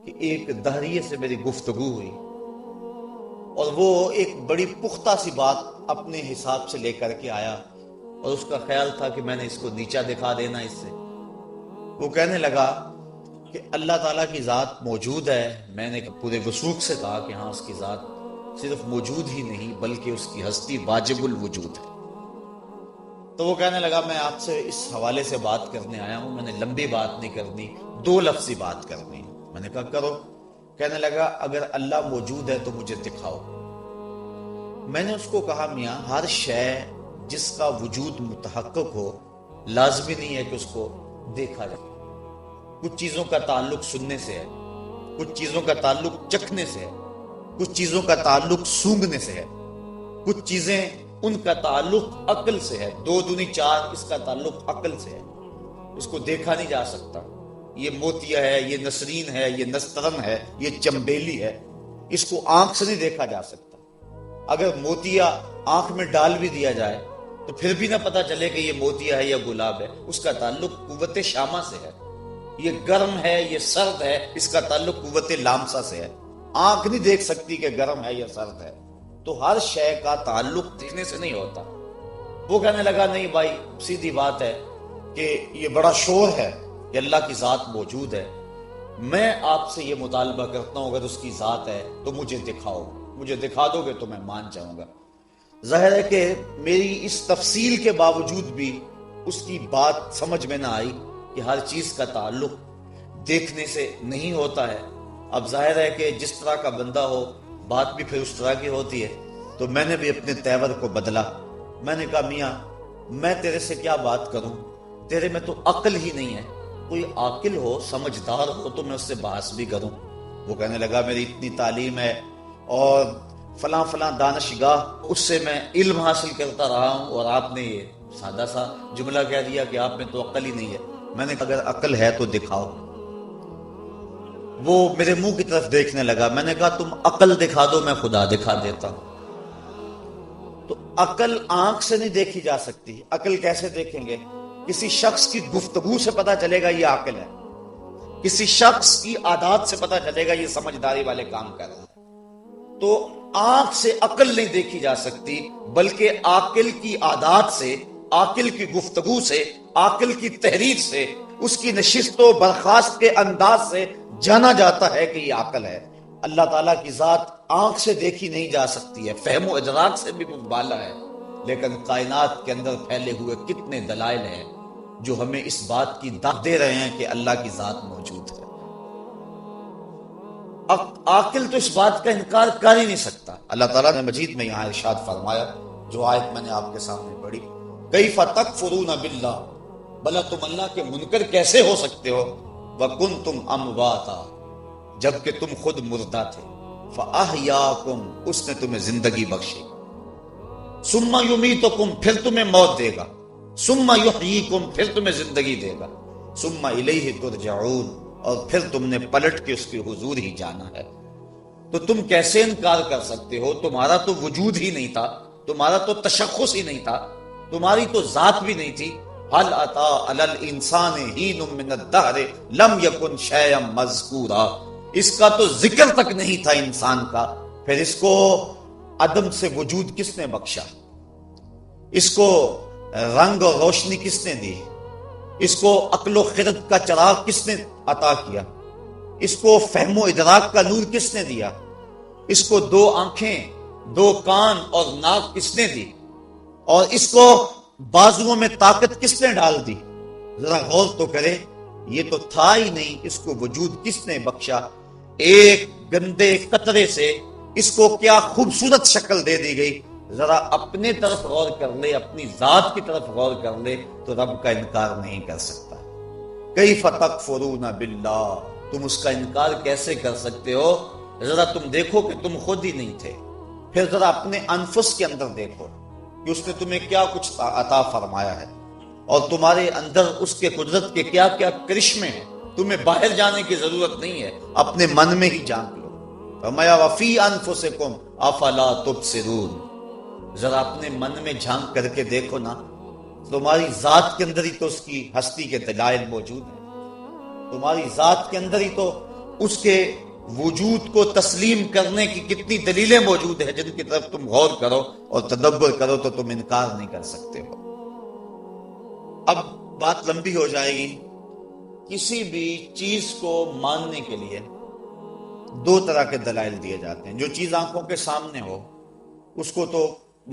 کہ ایک دہریے سے میری گفتگو ہوئی اور وہ ایک بڑی پختہ سی بات اپنے حساب سے لے کر کے آیا اور اس کا خیال تھا کہ میں نے اس کو نیچا دکھا دینا اس سے. وہ کہنے لگا کہ اللہ تعالیٰ کی ذات موجود ہے. میں نے پورے وثوق سے کہا کہ ہاں اس کی ذات صرف موجود ہی نہیں بلکہ اس کی ہستی واجب الوجود ہے. تو وہ کہنے لگا میں آپ سے اس حوالے سے بات کرنے آیا ہوں, میں نے لمبی بات نہیں کرنی, 2 لفظی بات کرنی. میں نے کہا کرو. کہنے لگا اگر اللہ موجود ہے تو مجھے دکھاؤ. میں نے اس کو کہا میاں ہر شے جس کا وجود متحقق ہو لازمی نہیں ہے کہ اس کو دیکھا جائے. کچھ چیزوں کا تعلق سننے سے ہے, کچھ چیزوں کا تعلق چکھنے سے ہے, کچھ چیزوں کا تعلق سونگھنے سے ہے, کچھ چیزیں ان کا تعلق عقل سے ہے. 2 دونی 4 اس کا تعلق عقل سے ہے. اس کو دیکھا نہیں جا سکتا. یہ موتیا ہے, یہ نسرین ہے, یہ نسترن ہے, یہ چمبیلی ہے. اس کو آنکھ سے نہیں دیکھا جا سکتا. اگر موتیا آنکھ میں ڈال بھی دیا جائے تو پھر بھی نہ پتا چلے کہ یہ موتیا ہے یا گلاب ہے. اس کا تعلق قوت شامہ سے ہے. یہ گرم ہے, یہ سرد ہے, اس کا تعلق قوت لامسا سے ہے. آنکھ نہیں دیکھ سکتی کہ گرم ہے یا سرد ہے. تو ہر شے کا تعلق دیکھنے سے نہیں ہوتا. وہ کہنے لگا نہیں بھائی سیدھی بات ہے کہ یہ بڑا شور ہے کہ اللہ کی ذات موجود ہے. میں آپ سے یہ مطالبہ کرتا ہوں اگر اس کی ذات ہے تو مجھے دکھاؤ. مجھے دکھا دو گے تو میں مان جاؤں گا. ظاہر ہے کہ میری اس تفصیل کے باوجود بھی اس کی بات سمجھ میں نہ آئی کہ ہر چیز کا تعلق دیکھنے سے نہیں ہوتا ہے. اب ظاہر ہے کہ جس طرح کا بندہ ہو بات بھی پھر اس طرح کی ہوتی ہے. تو میں نے بھی اپنے تیور کو بدلا. میں نے کہا میاں میں تیرے سے کیا بات کروں, تیرے میں تو عقل ہی نہیں ہے. کوئی عاقل ہو, سمجھدار ہو تو میں اس سے بحث بھی کروں. وہ کہنے لگا میری اتنی تعلیم ہے اور فلاں فلاں دانشگاہ, اس سے میں علم حاصل کرتا رہا ہوں اور آپ نے یہ سادہ سا جملہ کہہ دیا کہ آپ میں تو عقل ہی نہیں ہے. میں نے کہا اگر عقل ہے تو دکھاؤ. وہ میرے منہ کی طرف دیکھنے لگا. میں نے کہا تم عقل دکھا دو میں خدا دکھا دیتا ہوں. تو عقل آنکھ سے نہیں دیکھی جا سکتی. عقل کیسے دیکھیں گے؟ کسی شخص کی گفتگو سے پتا چلے گا یہ عاقل ہے, کسی شخص کی عادات سے پتا چلے گا یہ سمجھداری والے کام کر رہا ہے. تو آنکھ سے عقل نہیں دیکھی جا سکتی بلکہ عاقل کی عادات سے, عاقل کی گفتگو سے, عاقل کی تحریر سے, اس کی نشست و برخاست کے انداز سے جانا جاتا ہے کہ یہ عقل ہے. اللہ تعالیٰ کی ذات آنکھ سے دیکھی نہیں جا سکتی ہے, فہم و ادراک سے بھی بالا ہے. لیکن کائنات کے اندر پھیلے ہوئے کتنے دلائل ہیں جو ہمیں اس بات کی داد دے رہے ہیں کہ اللہ کی ذات موجود ہے. عاقل تو اس بات کا انکار کر ہی نہیں سکتا. اللہ تعالیٰ نے مجید میں یہاں ارشاد فرمایا, جو آیت میں نے آپ کے سامنے پڑھی, کیف تکفرون باللہ, بھلا تم اللہ کے منکر کیسے ہو سکتے ہو, وکنتم امواتا, جبکہ تم خود مردہ تھے, فاحیاکم, اس نے تمہیں زندگی بخشی, ثم یمیتکم, پھر تمہیں موت دے گا, ثم یحییکم, پھر تمہیں زندگی دے گا, ثم الیہ ترجعون, اور پھر تم نے پلٹ کے اس کے حضور ہی جانا ہے. تو تم کیسے انکار کر سکتے ہو؟ تمہارا تو وجود ہی نہیں تھا, تمہارا تو تشخص ہی نہیں تھا, تمہاری تو ذات بھی نہیں تھی. هل اتی علی الانسان حین من الدہر لم یکن شیئا مذکورا, اس کا تو ذکر تک نہیں تھا انسان کا, پھر اس کو عدم سے وجود کس نے بخشا؟ اس کو رنگ اور روشنی کس نے دی؟ اس کو عقل و خرد کا چراغ کس نے عطا کیا؟ اس کو فہم و ادراک کا نور کس نے دیا؟ اس کو 2 آنکھیں, 2 کان اور ناک کس نے دی؟ اور اس کو بازوؤں میں طاقت کس نے ڈال دی؟ ذرا غور تو کرے, یہ تو تھا ہی نہیں, اس کو وجود کس نے بخشا؟ ایک گندے قطرے سے اس کو کیا خوبصورت شکل دے دی گئی. ذرا اپنے طرف غور کر لے, اپنی ذات کی طرف غور کر لے تو رب کا انکار نہیں کر سکتا. کیف تکفرون باللہ, تم اس کا انکار کیسے کر سکتے ہو؟ ذرا تم دیکھو کہ تم خود ہی نہیں تھے. پھر ذرا اپنے انفس کے اندر دیکھو کہ اس نے تمہیں کیا کچھ عطا فرمایا ہے اور تمہارے اندر اس کے قدرت کے کیا کیا کرشمے ہیں. تمہیں باہر جانے کی ضرورت نہیں ہے, اپنے من میں ہی جان لو. فرمایا وفی انفسکم افلا تبصرون, ذرا اپنے من میں جھانک کر کے دیکھو نا, تمہاری ذات کے اندر ہی تو اس کی ہستی کے دلائل موجود ہیں, تمہاری ذات کے اندر ہی تو اس کے وجود کو تسلیم کرنے کی کتنی دلیلیں موجود ہیں جن کی طرف تم غور کرو اور تدبر کرو تو تم انکار نہیں کر سکتے ہو۔ اب بات لمبی ہو جائے گی۔ کسی بھی چیز کو ماننے کے لیے دو طرح کے دلائل دیے جاتے ہیں۔ جو چیز آنکھوں کے سامنے ہو اس کو تو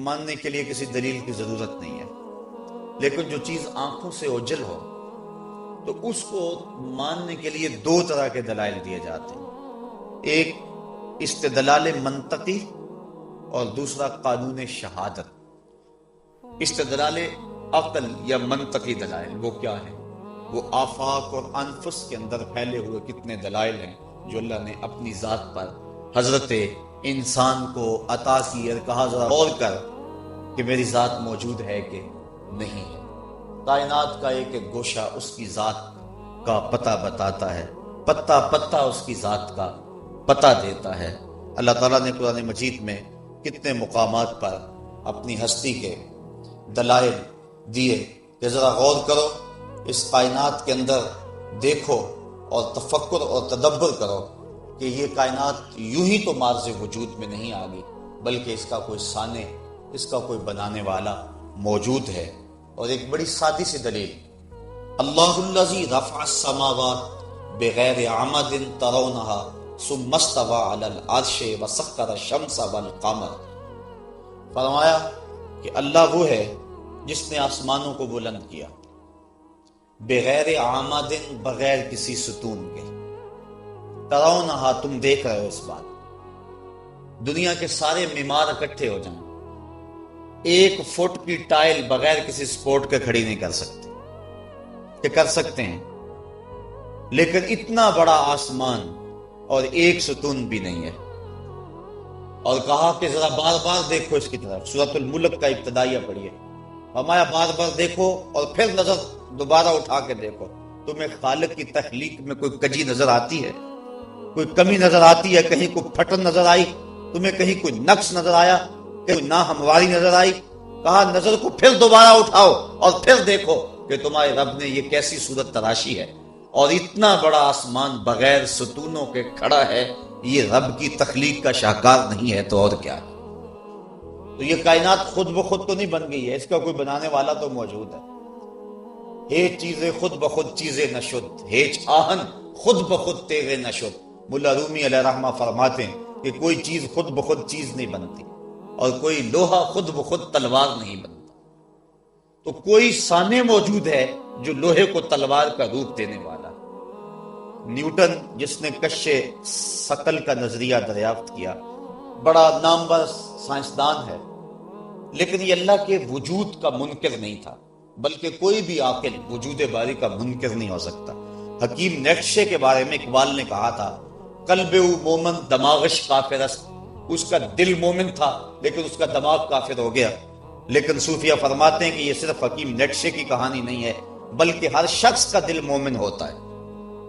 ماننے کے لیے کسی دلیل کی ضرورت نہیں ہے، لیکن جو چیز آنکھوں سے اوجھل ہو تو اس کو ماننے کے لیے دو طرح کے دلائل دیے جاتے ہیں۔ ایک استدلال منطقی اور دوسرا قانون شہادت۔ استدلال عقل یا منطقی دلائل وہ کیا ہیں؟ وہ آفاق اور انفس کے اندر پھیلے ہوئے کتنے دلائل ہیں جو اللہ نے اپنی ذات پر حضرت انسان کو عطا کی اور کہا ذرا غور کر کہ میری ذات موجود ہے کہ نہیں ہے۔ کائنات کا ایک ایک گوشہ اس کی ذات کا پتہ بتاتا ہے، پتہ پتہ اس کی ذات کا پتہ دیتا ہے۔ اللہ تعالیٰ نے قرآن مجید میں کتنے مقامات پر اپنی ہستی کے دلائل دیے کہ ذرا غور کرو، اس کائنات کے اندر دیکھو اور تفکر اور تدبر کرو کہ یہ کائنات یوں ہی تو مارز وجود میں نہیں آ گئی، بلکہ اس کا کوئی صانع، اس کا کوئی بنانے والا موجود ہے۔ اور ایک بڑی سادی سی دلیل، اللہ الذی رفع السماوات بغیر عمد ترونها ثم استوى علی العرش وسخر الشمس والقمر، فرمایا کہ اللہ وہ ہے جس نے آسمانوں کو بلند کیا بغیر عمد، بغیر کسی ستون کے، ترونہا تم دیکھ رہے ہو اس بات، دنیا کے سارے معمار اکٹھے ہو جائیں، ایک فٹ کی ٹائل بغیر کسی سپورٹ کے کھڑی نہیں کر سکتے، کہ کر سکتے ہیں، لیکن اتنا بڑا آسمان اور ایک ستون بھی نہیں ہے۔ اور کہا کہ ذرا بار بار دیکھو اس کی طرف، سورۃ الملک کا ابتدائیہ پڑھیے، فرمایا بار بار دیکھو اور پھر نظر دوبارہ اٹھا کے دیکھو، تمہیں خالق کی تخلیق میں کوئی کجی نظر آتی ہے؟ کوئی کمی نظر آتی ہے؟ کہیں کوئی پھٹن نظر آئی تمہیں؟ کہیں کوئی نقص نظر آیا؟ کوئی ناہمواری نظر آئی؟ کہا نظر کو پھر دوبارہ اٹھاؤ اور پھر دیکھو کہ تمہارے رب نے یہ کیسی صورت تراشی ہے، اور اتنا بڑا آسمان بغیر ستونوں کے کھڑا ہے، یہ رب کی تخلیق کا شاہکار نہیں ہے تو اور کیا ہے؟ تو یہ کائنات خود بخود تو نہیں بن گئی ہے، اس کا کوئی بنانے والا تو موجود ہے۔ ہیچ چیزیں خود بخود چیزیں نشد، ہیچ آہن خود بخود تیغے نشد۔ ملا رومی علیہ رحمہ فرماتے ہیں کہ کوئی چیز خود بخود چیز نہیں بنتی اور کوئی لوہا خود بخود تلوار نہیں بنتا۔ تو کوئی صانع موجود ہے جو لوہے کو تلوار کا روپ دینے والا۔ نیوٹن جس نے کشش ثقل کا نظریہ دریافت کیا، بڑا نامور سائنسدان ہے، لیکن یہ اللہ کے وجود کا منکر نہیں تھا، بلکہ کوئی بھی عاقل وجود باری کا منکر نہیں ہو سکتا۔ حکیم نیٹشے کے بارے میں اقبال نے کہا تھا، قلب او مومن دماغش کافر است، اس کا دل مومن تھا لیکن اس کا دماغ کافر ہو گیا۔ لیکن صوفیہ فرماتے ہیں کہ یہ صرف حکیم نیٹشے کی کہانی نہیں ہے، بلکہ ہر شخص کا دل مومن ہوتا ہے۔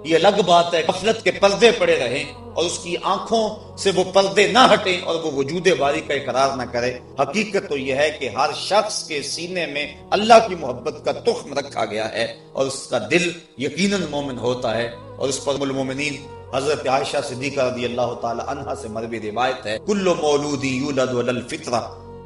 یہ الگ بات ہے غفلت کے پردے پڑے رہیں اور اس کی آنکھوں سے وہ پردے نہ ہٹیں اور وہ وجود باری کا اقرار نہ کرے۔ حقیقت تو یہ ہے کہ ہر شخص کے سینے میں اللہ کی محبت کا تخم رکھا گیا ہے اور اس کا دل یقیناً مومن ہوتا ہے، اور اس پر المومنین حضرت عائشہ صدیقہ رضی اللہ تعالی عنہا سے مروی روایت ہے، کل مولود یولد علی الفطرہ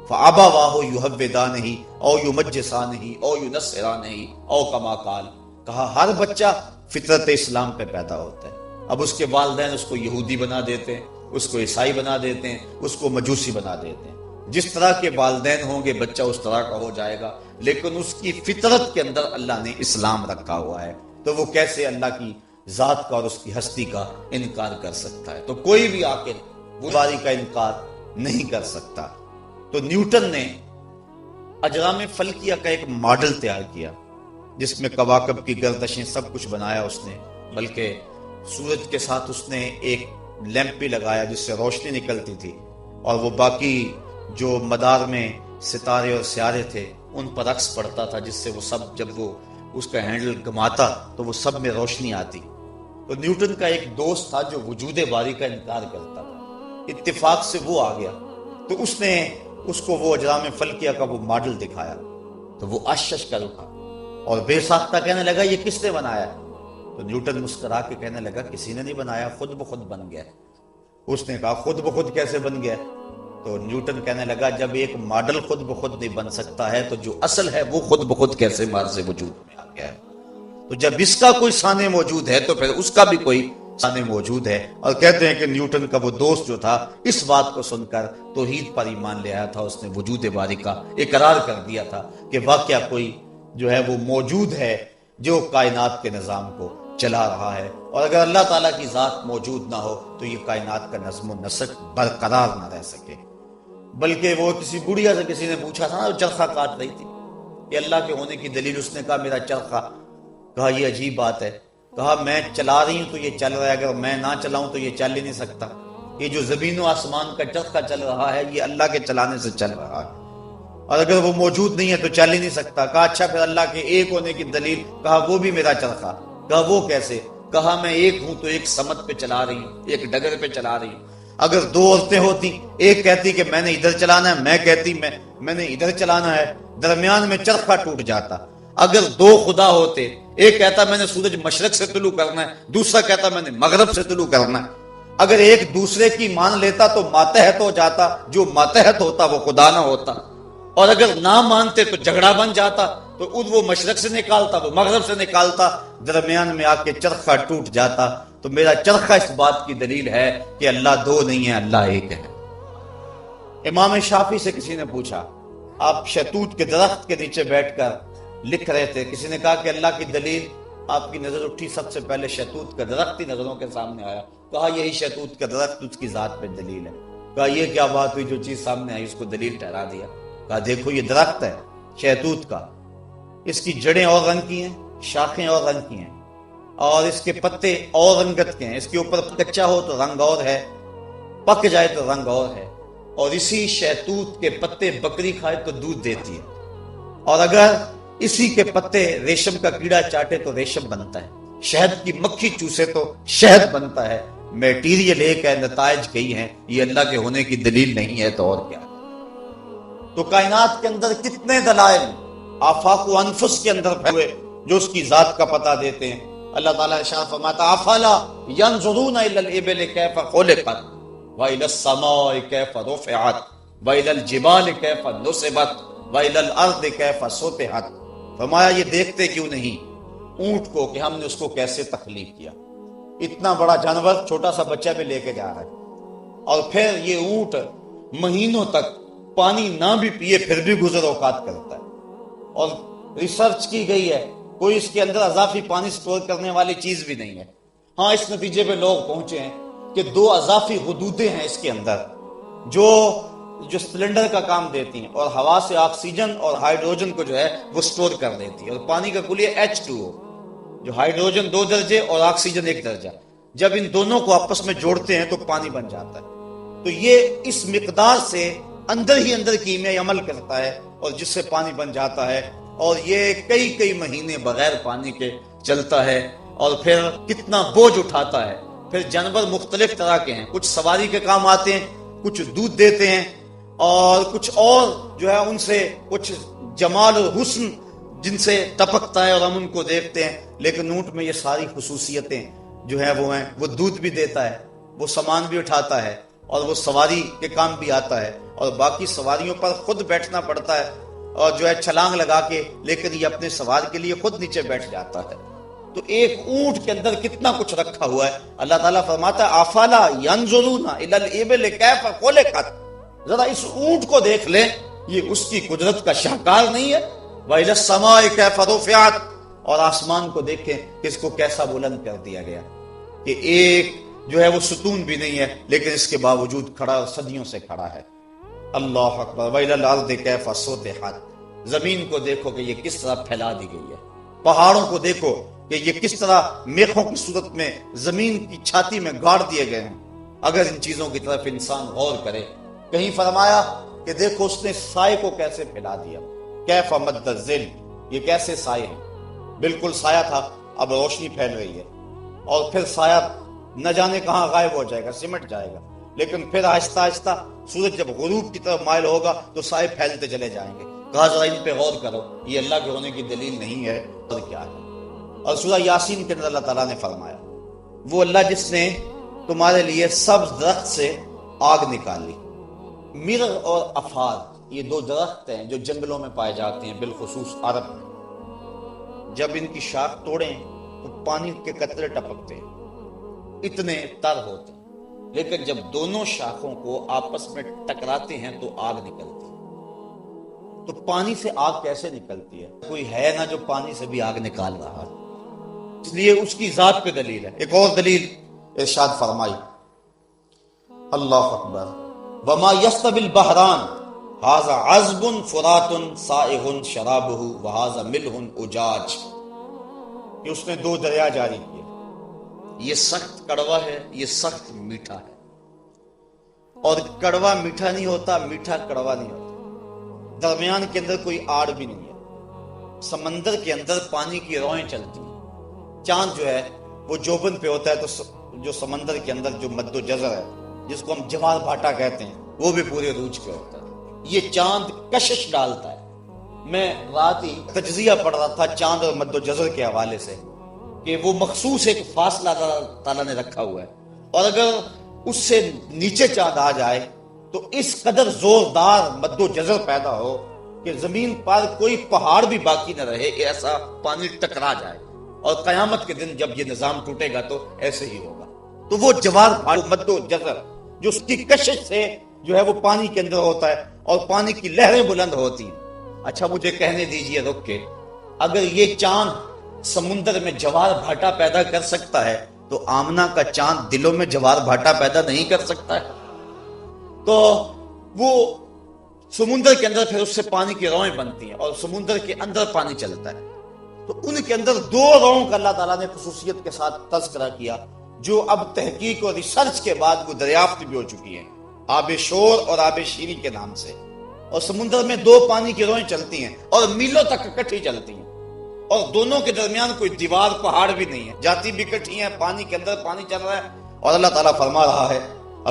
فابواہ یہودانہ او یمجسانہ او ینصرانہ او کما قال، کہا ہر بچہ فطرت اسلام پہ پیدا ہوتا ہے، اب اس کے والدین اس کو یہودی بنا دیتے ہیں، اس کو عیسائی بنا دیتے ہیں، اس کو مجوسی بنا دیتے ہیں۔ جس طرح کے والدین ہوں گے بچہ اس طرح کا ہو جائے گا، لیکن اس کی فطرت کے اندر اللہ نے اسلام رکھا ہوا ہے، تو وہ کیسے اللہ کی ذات کا اور اس کی ہستی کا انکار کر سکتا ہے؟ تو کوئی بھی عاقل وہ باری کا انکار نہیں کر سکتا۔ تو نیوٹن نے اجرام فلکیہ کا ایک ماڈل تیار کیا جس میں کواکب کی گردشیں سب کچھ بنایا اس نے، بلکہ سورج کے ساتھ اس نے ایک لیمپ بھی لگایا جس سے روشنی نکلتی تھی، اور وہ باقی جو مدار میں ستارے اور سیارے تھے ان پر عکس پڑتا تھا، جس سے وہ سب جب وہ اس کا ہینڈل گھماتا تو وہ سب میں روشنی آتی۔ تو نیوٹن کا ایک دوست تھا جو وجود باری کا انکار کرتا تھا، اتفاق سے وہ آ گیا تو اس نے اس کو وہ اجرام فلکیہ کا وہ ماڈل دکھایا، تو وہ اشش کر اٹھا اور بے ساختہ کہنے لگا یہ کس نے بنایا؟ تو نیوٹن مسکرا کے کہنے لگا کسی نے نہیں بنایا، خود بخود بن گیا۔ اس نے کہا خود بخود کیسے بن گیا؟ تو نیوٹن کہنے لگا جب ایک ماڈل خود بخود نہیں بن سکتا ہے تو جو اصل ہے وہ خود بخود کیسے مارز وجود میں آ گیا ہے؟ تو جب اس کا کوئی سانے موجود ہے تو پھر اس کا بھی کوئی سانے موجود ہے۔ اور کہتے ہیں کہ نیوٹن کا وہ دوست جو تھا اس بات کو سن کر توحید پر ایمان لے آیا تھا، اس نے وجود باری کا اقرار کر دیا تھا کہ واقعہ کوئی جو ہے وہ موجود ہے جو کائنات کے نظام کو چلا رہا ہے، اور اگر اللہ تعالیٰ کی ذات موجود نہ ہو تو یہ کائنات کا نظم و نسق برقرار نہ رہ سکے۔ بلکہ وہ کسی گڑیا سے کسی نے پوچھا تھا نا، وہ چرخہ کاٹ رہی تھی کہ اللہ کے ہونے کی دلیل، اس نے کہا میرا چرخہ۔ کہا یہ عجیب بات ہے، کہا میں چلا رہی ہوں تو یہ چل رہا ہے، اگر میں نہ چلاؤں تو یہ چل ہی نہیں سکتا۔ یہ جو زمین و آسمان کا چرخہ چل رہا ہے یہ اللہ کے چلانے سے چل رہا ہے، اور اگر وہ موجود نہیں ہے تو چل ہی نہیں سکتا۔ کہا اچھا پھر اللہ کے ایک ہونے کی دلیل؟ کہا وہ بھی میرا چرخہ۔ کہا وہ کیسے؟ کہا میں ایک ہوں تو ایک سمت پہ چلا رہی ہوں، ایک ڈگر پہ چلا رہی ہوں۔ اگر دو عورتیں ہوتی، ایک کہتی کہ میں نے ادھر چلانا ہے، میں کہتی میں نے ادھر چلانا ہے، درمیان میں چرخہ ٹوٹ جاتا۔ اگر دو خدا ہوتے، ایک کہتا میں نے سورج مشرق سے طلوع کرنا ہے، دوسرا کہتا میں نے مغرب سے طلوع کرنا ہے، اگر ایک دوسرے کی مان لیتا تو ماتحت ہو جاتا، جو ماتحت ہوتا وہ خدا نہ ہوتا، اور اگر نہ مانتے تو جھگڑا بن جاتا، تو وہ مشرق سے نکالتا، وہ مغرب سے نکالتا، درمیان میں آ کے چرخہ ٹوٹ جاتا۔ تو میرا چرخہ اس بات کی دلیل ہے کہ اللہ دو نہیں ہے، اللہ ایک ہے۔ امام شافعی سے کسی نے پوچھا، آپ شہتوت کے درخت کے نیچے بیٹھ کر لکھ رہے تھے، کسی نے کہا کہ اللہ کی دلیل، آپ کی نظر اٹھی، سب سے پہلے شہتوت کا درخت ہی نظروں کے سامنے آیا۔ کہا یہی شہتوت کا درخت اس کی ذات پہ دلیل ہے۔ کہا یہ کیا بات ہوئی، جو چیز سامنے آئی اس کو دلیل ٹھہرا دیا۔ کہا دیکھو یہ درخت ہے شہتوت کا، اس کی جڑیں اور رنگ کی ہیں، شاخیں اور رنگ کی ہیں، اور اس کے پتے اور رنگت کے ہیں، اس کے اوپر کچا ہو تو رنگ اور ہے، پک جائے تو رنگ اور ہے، اور اسی شہتوت کے پتے بکری کھائے تو دودھ دیتی ہے، اور اگر اسی کے پتے ریشم کا کیڑا چاٹے تو ریشم بنتا ہے، شہد کی مکھی چوسے تو شہد بنتا ہے۔ میٹیریل ایک ہے، نتائج کئی ہیں، یہ اللہ کے ہونے کی دلیل نہیں ہے تو اور کیا؟ تو کائنات کے اندر کتنے دلائل آفاق و انفس کے اندر پھیلے جو اس کی ذات کا پتہ دیتے ہیں۔ اللہ تعالیٰ ارشاد فرماتا افلا ينظرون الى الابل كيف خلقت والى السماء كيف رفعت والى الجبال كيف نصبت والى الارض كيف سطحت۔ فرمایا یہ دیکھتے کیوں نہیں اونٹ کو کہ ہم نے اس کو کیسے تخلیق کیا، اتنا بڑا جانور چھوٹا سا بچہ بھی لے کے جا رہا ہے، اور پھر یہ اونٹ مہینوں تک پانی نہ بھی پیے پھر بھی گزر اوقات کرتا ہے، اور ریسرچ کی گئی ہے کوئی اس کے اندر اضافی پانی سٹور کرنے والی چیز بھی نہیں ہے۔ ہاں اس نتیجے پہ لوگ پہنچے ہیں کہ 2 اضافی غدودیں ہیں اس کے اندر جو سلنڈر کا کام دیتی ہیں، اور ہوا سے آکسیجن اور ہائیڈروجن کو جو ہے وہ سٹور کر دیتی ہے، اور پانی کا کلیہ H2O، جو ہائیڈروجن 2 درجے اور آکسیجن 1 درجہ، جب ان دونوں کو آپس میں جوڑتے ہیں تو پانی بن جاتا ہے۔ تو یہ اس مقدار سے اندر ہی اندر کیمیائی عمل کرتا ہے اور جس سے پانی بن جاتا ہے، اور یہ کئی مہینے بغیر پانی کے چلتا ہے، اور پھر کتنا بوجھ اٹھاتا ہے۔ پھر جانور مختلف طرح کے ہیں، کچھ سواری کے کام آتے ہیں، کچھ دودھ دیتے ہیں، اور کچھ اور جو ہے ان سے کچھ جمال اور حسن جن سے ٹپکتا ہے اور ہم ان کو دیکھتے ہیں، لیکن اونٹ میں یہ ساری خصوصیتیں جو ہے وہ ہیں، وہ دودھ بھی دیتا ہے، وہ سامان بھی اٹھاتا ہے، اور وہ سواری کے کام بھی آتا ہے، اور باقی سواریوں پر خود بیٹھنا پڑتا ہے اور جو ہے چھلانگ لگا کے، لیکن یہ اپنے سوار کے لیے خود نیچے بیٹھ جاتا ہے۔ تو ایک اونٹ کے اندر کتنا کچھ رکھا ہوا ہے۔ اللہ تعالیٰ فرماتا ہے افلا ينظرون الى الابل كيف خلقت، ذرا اس اونٹ کو دیکھ لیں، یہ اس کی قدرت کا شاہکار نہیں ہے؟ وَإِلَى السَّمَاءِ كَيْفَ رُفِعَتْ، اور آسمان کو دیکھیں کہ اس کو کیسا بلند کر دیا گیا، کہ ایک جو ہے وہ ستون بھی نہیں ہے لیکن اس کے باوجود کھڑا صدیوں سے کھڑا ہے۔ اللہ اکبر۔ وَإِلَى الْأَرْضِ كَيْفَ سُطِحَتْ، زمین کو دیکھو کہ یہ کس طرح پھیلا دی گئی ہے، پہاڑوں کو دیکھو کہ یہ کس طرح میخوں کی صورت میں زمین کی چھاتی میں گاڑ دیے گئے ہیں۔ اگر ان چیزوں کی طرف انسان غور کرے، کہیں فرمایا کہ دیکھو اس نے سائے کو کیسے پھیلا دیا، کیف مد الظل، یہ کیسے سائے ہیں، بالکل سایہ تھا اب روشنی پھیل رہی ہے، اور پھر سایہ نہ جانے کہاں غائب ہو جائے گا، سمٹ جائے گا، لیکن پھر آہستہ آہستہ سورج جب غروب کی طرف مائل ہوگا تو سائے پھیلتے چلے جائیں گے۔ کہا ذرا ان پہ غور کرو، یہ اللہ کے ہونے کی دلیل نہیں ہے اور کیا ہے؟ اور سورہ یاسین کے اندر اللہ تعالیٰ نے فرمایا وہ اللہ جس نے تمہارے لیے سبز درخت سے آگ نکالی. مرغ اور افاد یہ دو درخت ہیں جو جنگلوں میں پائے جاتے ہیں، بالخصوص عرب میں. جب ان کی شاخ توڑیں تو پانی کے قطرے ٹپکتے ہیں، اتنے تر ہوتے ہیں، لیکن جب دونوں شاخوں کو آپس میں ٹکراتے ہیں تو آگ نکلتی ہے. تو پانی سے آگ کیسے نکلتی ہے؟ کوئی ہے نہ جو پانی سے بھی آگ نکال رہا ہے، اس لیے اس کی ذات پہ دلیل ہے. ایک اور دلیل ارشاد فرمائی، اللہ اکبر، وما یستوی البحران ھذا عذب فرات سائغ شرابہ وھذا ملح اجاج. کہ اس نے دو دریا جاری کیے، یہ سخت کڑوا ہے، یہ سخت میٹھا ہے. اور کڑوا میٹھا نہیں ہوتا، میٹھا کڑوا نہیں ہوتا، درمیان کے اندر کوئی آڑ بھی نہیں ہے. سمندر کے اندر پانی کی روئیں چلتی ہیں. چاند جو ہے وہ جوبن پہ ہوتا ہے، تو جو سمندر کے اندر جو مد و جزر ہے جس کو ہم جوار بھاٹا کہتے ہیں وہ بھی پورے عروج پہ ہوتا ہے. یہ چاند کشش ڈالتا ہے. میں رات ہی تجزیہ پڑھ رہا تھا چاند اور مد و جزر کے حوالے سے کہ وہ مخصوص ایک فاصلہ اللہ تعالیٰ نے رکھا ہوا ہے، اور اگر اس سے نیچے چاند آ جائے تو اس قدر زوردار مد و جزر پیدا ہو کہ زمین پر کوئی پہاڑ بھی باقی نہ رہے، ایسا پانی ٹکرا جائے. اور قیامت کے دن جب یہ نظام ٹوٹے گا تو ایسے ہی ہوگا. تو وہ جوار مد و جزر جو اس کی کشش سے جو ہے وہ پانی کے اندر ہوتا ہے اور پانی کی لہریں بلند ہوتی ہیں. اچھا مجھے کہنے دیجئے رک کے، اگر یہ چاند سمندر میں جوار بھاٹا پیدا کر سکتا ہے تو آمنہ کا چاند دلوں میں جوار بھاٹا پیدا نہیں کر سکتا ہے؟ تو وہ سمندر کے اندر پھر اس سے پانی کی روئیں بنتی ہیں اور سمندر کے اندر پانی چلتا ہے. تو ان کے اندر دو روؤں کا اللہ تعالیٰ نے خصوصیت کے ساتھ تذکرہ کیا جو اب تحقیق اور ریسرچ کے بعد وہ دریافت بھی ہو چکی ہیں، آب شور اور آب شیری کے نام سے. اور سمندر میں دو پانی کی روئیں چلتی ہیں اور میلوں تک اکٹھی چلتی ہیں، اور دونوں کے درمیان کوئی دیوار پہاڑ بھی نہیں ہے، جاتی بھی اکٹھی ہیں، پانی کے اندر پانی چل رہا ہے. اور اللہ تعالیٰ فرما رہا ہے،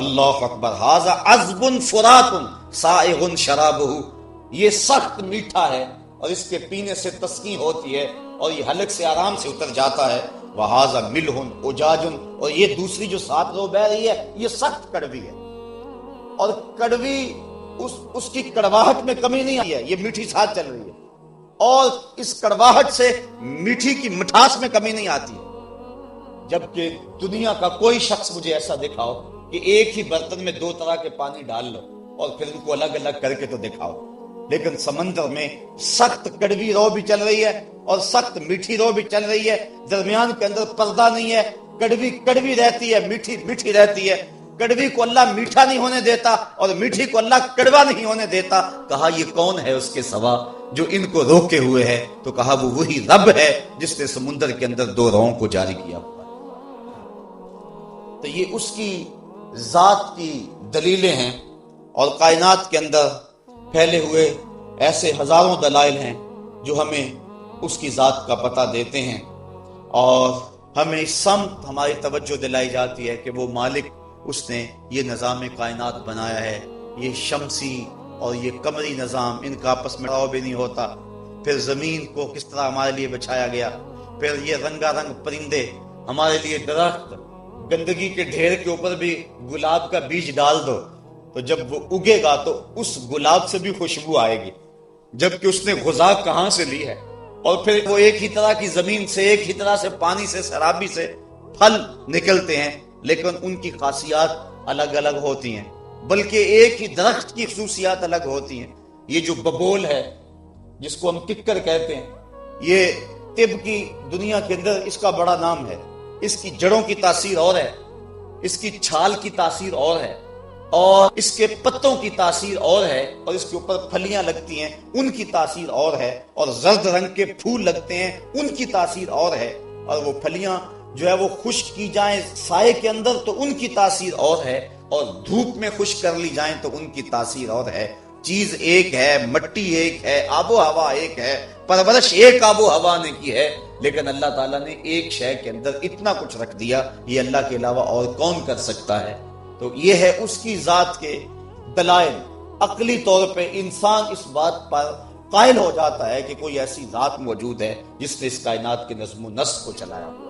اللہ اکبر، ھذا عذب فرات سائغ شرابہ، یہ سخت میٹھا ہے اور اس کے پینے سے تسکین ہوتی ہے اور یہ حلق سے آرام سے اتر جاتا ہے. وھذا ملح اجاج، اور یہ دوسری جو ساتھ رو بہ رہی ہے یہ سخت کڑوی ہے، اور کڑوی اس کی کڑواہٹ میں کمی نہیں آئی ہے، یہ میٹھی ساتھ چل رہی ہے، اور اس کڑواہٹ سے میٹھی کی مٹھاس میں کمی نہیں آتی ہے. جبکہ دنیا کا کوئی شخص مجھے ایسا دکھاؤ کہ ایک ہی برتن میں دو طرح کے پانی ڈال لو اور پھر ان کو الگ الگ کر کے تو دکھاؤ. لیکن سمندر میں سخت کڑوی رو بھی چل رہی ہے اور سخت میٹھی رو بھی چل رہی ہے، درمیان کے اندر پردہ نہیں ہے. کڑوی کڑوی رہتی ہے، میٹھی میٹھی رہتی ہے. کڑوی کو اللہ میٹھا نہیں ہونے دیتا اور میٹھی کو اللہ کڑوا نہیں ہونے دیتا. کہا یہ کون ہے اس کے سوا جو ان کو روکے ہوئے ہے؟ تو کہا وہ وہی رب ہے جس نے سمندر کے اندر دو روؤں کو جاری کیا ہوا. تو یہ اس کی ذات کی دلیلیں ہیں، اور کائنات کے اندر پھیلے ہوئے ایسے ہزاروں دلائل ہیں جو ہمیں اس کی ذات کا پتہ دیتے ہیں، اور ہمیں اس سمت ہماری توجہ دلائی جاتی ہے کہ وہ مالک اس نے یہ نظام کائنات بنایا ہے. یہ شمسی اور یہ قمری نظام ان کا آپس میں بھی نہیں ہوتا. پھر زمین کو کس طرح ہمارے لیے بچھایا گیا، پھر یہ رنگا رنگ پرندے ہمارے لیے درخت، گندگی کے ڈھیر کے اوپر بھی گلاب کا بیج ڈال دو تو جب وہ اگے گا تو اس گلاب سے بھی خوشبو آئے گی، جبکہ اس نے غذا کہاں سے لی ہے. اور پھر وہ ایک ہی طرح کی زمین سے، ایک ہی طرح سے پانی سے، سرابی سے پھل نکلتے ہیں، لیکن ان کی خاصیات الگ الگ ہوتی ہیں، بلکہ ایک ہی درخت کی خصوصیات الگ ہوتی ہیں. یہ جو ببول ہے جس کو ہم ککر کہتے ہیں، یہ طب کی دنیا کے اندر اس کا بڑا نام ہے. اس کی جڑوں کی تاثیر اور ہے، اس کی چھال کی تاثیر اور ہے، اور اس کے پتوں کی تاثیر اور ہے، اور اس کے اوپر پھلیاں لگتی ہیں ان کی تاثیر اور ہے، اور زرد رنگ کے پھول لگتے ہیں ان کی تاثیر اور ہے، اور وہ پھلیاں جو ہے وہ خشک کی جائیں سائے کے اندر تو ان کی تاثیر اور ہے، اور دھوپ میں خشک کر لی جائیں تو ان کی تاثیر اور ہے. چیز ایک ہے، مٹی ایک ہے، آب و ہوا ایک ہے، پرورش ایک آب و ہوا نے کی ہے، لیکن اللہ تعالیٰ نے ایک شے کے اندر اتنا کچھ رکھ دیا، یہ اللہ کے علاوہ اور کون کر سکتا ہے؟ تو یہ ہے اس کی ذات کے دلائل. عقلی طور پہ انسان اس بات پر قائل ہو جاتا ہے کہ کوئی ایسی ذات موجود ہے جس نے اس کائنات کے نظم و نسق کو چلایا ہوا